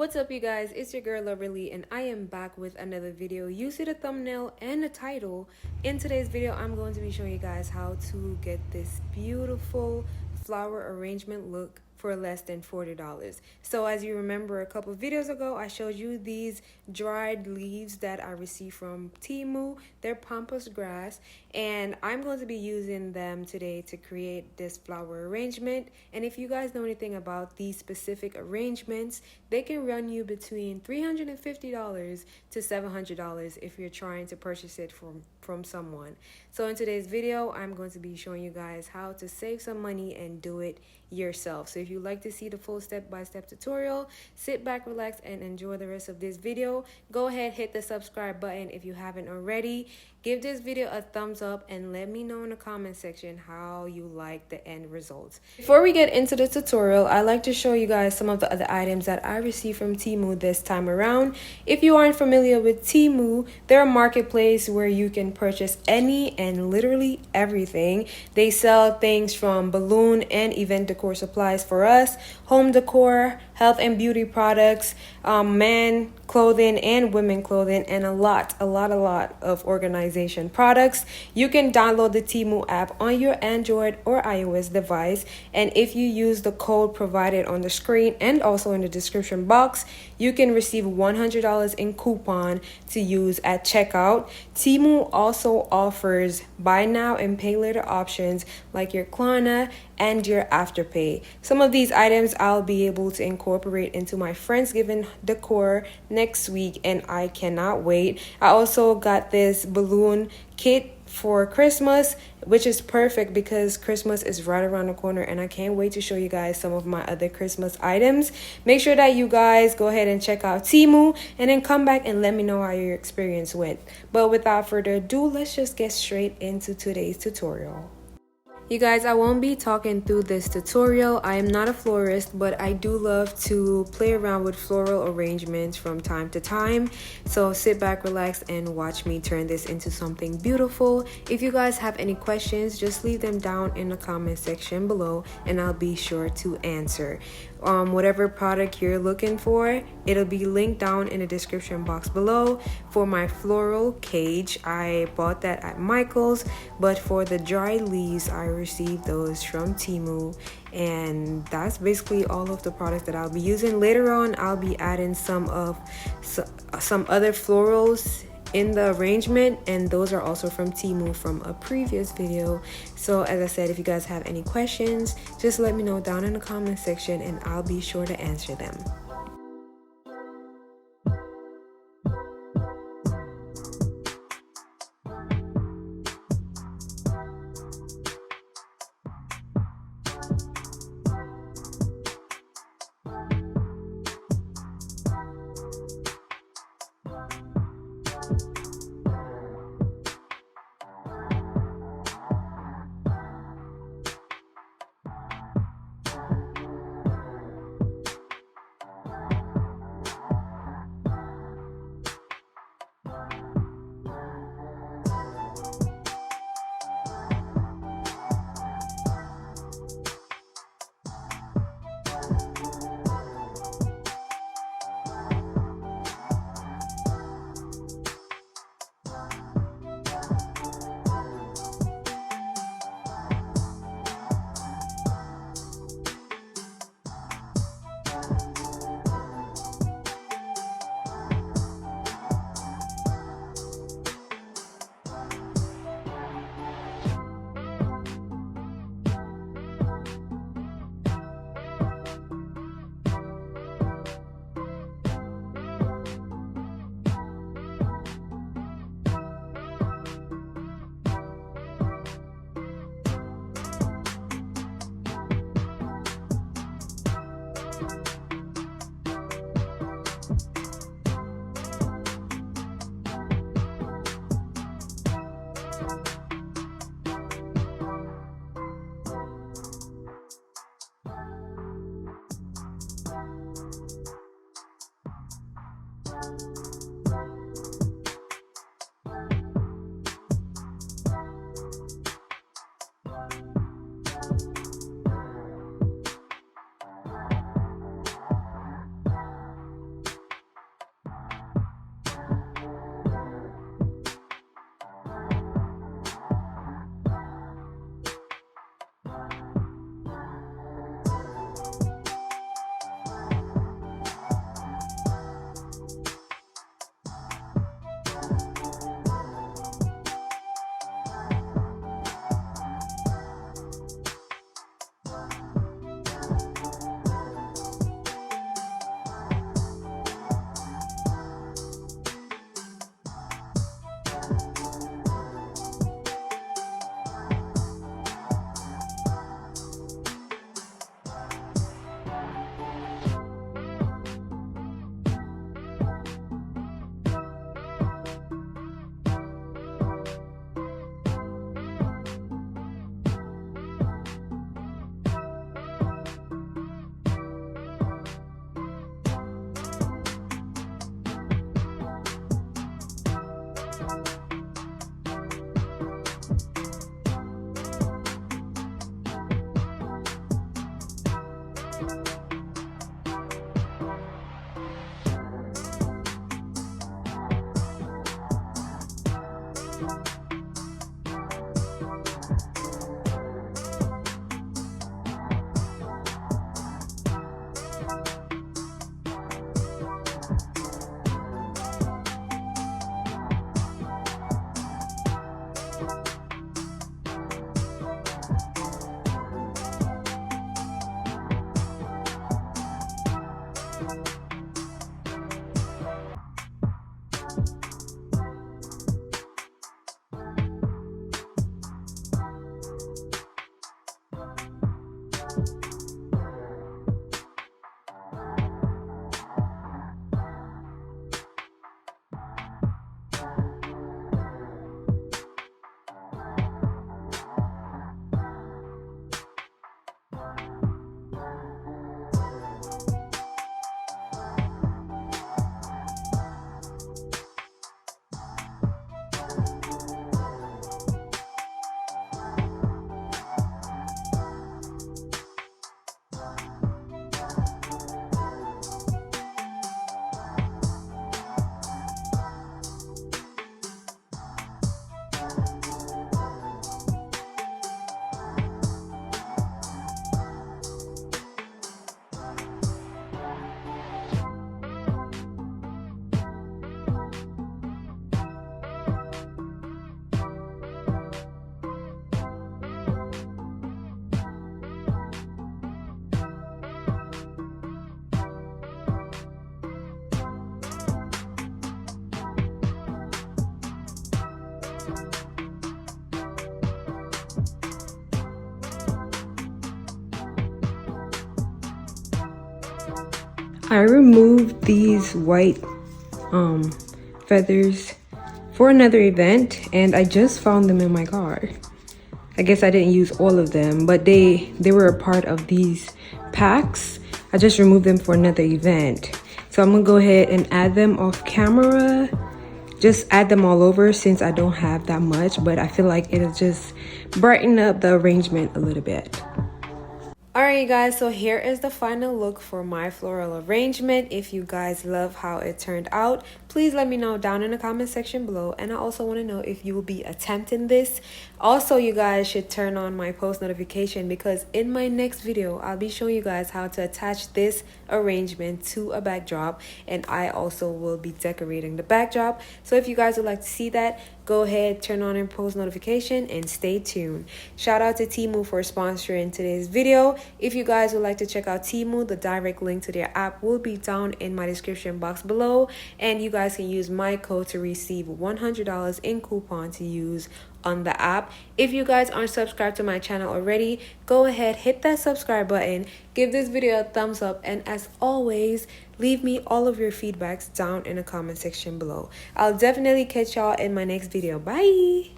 What's up, you guys? It's your girl Loverly, and I am back with another video. You see the thumbnail and the title. In today's video, I'm going to be showing you guys how to get this beautiful flower arrangement look for less than $40. So as you remember, a couple of videos ago, I showed you these dried leaves that I received from Temu. They're Pampas grass, and I'm going to be using them today to create this flower arrangement. And if you guys know anything about these specific arrangements, they can run you between $350 to $700 if you're trying to purchase it from someone. So in today's video, I'm going to be showing you guys how to save some money and do it yourself. So if you'd like to see the full step-by-step tutorial, sit back, relax, and enjoy the rest of this video. Go ahead, hit the subscribe button if you haven't already. Give this video a thumbs up and let me know in the comment section how you like the end results. Before we get into the tutorial, I'd like to show you guys some of the other items that I received from Temu this time around. If you aren't familiar with Temu, they're a marketplace where you can purchase any and literally everything. They sell things from balloon and event decor supplies for us, home decor, health and beauty products, man clothing and women clothing, and a lot of organization products. You can download the Temu app on your Android or iOS device, and if you use the code provided on the screen and also in the description box, you can receive $100 in coupon to use at checkout. Temu also offers buy now and pay later options like your Klarna and your Afterpay. Some of these items I'll be able to incorporate into my Friendsgiving decor next week, and I cannot wait. I also got this balloon kit for Christmas, which is perfect because Christmas is right around the corner, and I can't wait to show you guys some of my other Christmas items. Make sure that you guys go ahead and check out Temu and then come back and let me know how your experience went. But without further ado, let's just get straight into today's tutorial. You guys, I won't be talking through this tutorial. I am not a florist, but I do love to play around with floral arrangements from time to time. So sit back, relax, and watch me turn this into something beautiful. If you guys have any questions, just leave them down in the comment section below and I'll be sure to answer. Whatever product you're looking for, it'll be linked down in the description box below. For my floral cage, I bought that at Michael's, but for the dry leaves, I received those from Temu, and that's basically all of the products that I'll be using. Later on, I'll be adding some other florals in the arrangement, and those are also from Temu from a previous video. So as I said, if you guys have any questions, just let me know down in the comment section and I'll be sure to answer them. I removed these white feathers for another event, and I just found them in my car. I guess I didn't use all of them, but they were a part of these packs. I just removed them for another event. So I'm gonna go ahead and add them off camera. Just add them all over since I don't have that much, but I feel like it'll just brighten up the arrangement a little bit. Alright you guys, so here is the final look for my floral arrangement. If you guys love how it turned out, please let me know down in the comment section below. And I also want to know if you will be attempting this. Also, you guys should turn on my post notification because in my next video, I'll be showing you guys how to attach this arrangement to a backdrop. And I also will be decorating the backdrop. So if you guys would like to see that, go ahead, turn on your post notification and stay tuned. Shout out to Temu for sponsoring today's video. If you guys would like to check out Temu, the direct link to their app will be down in my description box below. And you guys can use my code to receive $100 in coupon to use on the app. If you guys aren't subscribed to my channel already, go ahead, hit that subscribe button, give this video a thumbs up, and as always, leave me all of your feedbacks down in the comment section below. I'll definitely catch y'all in my next video. Bye!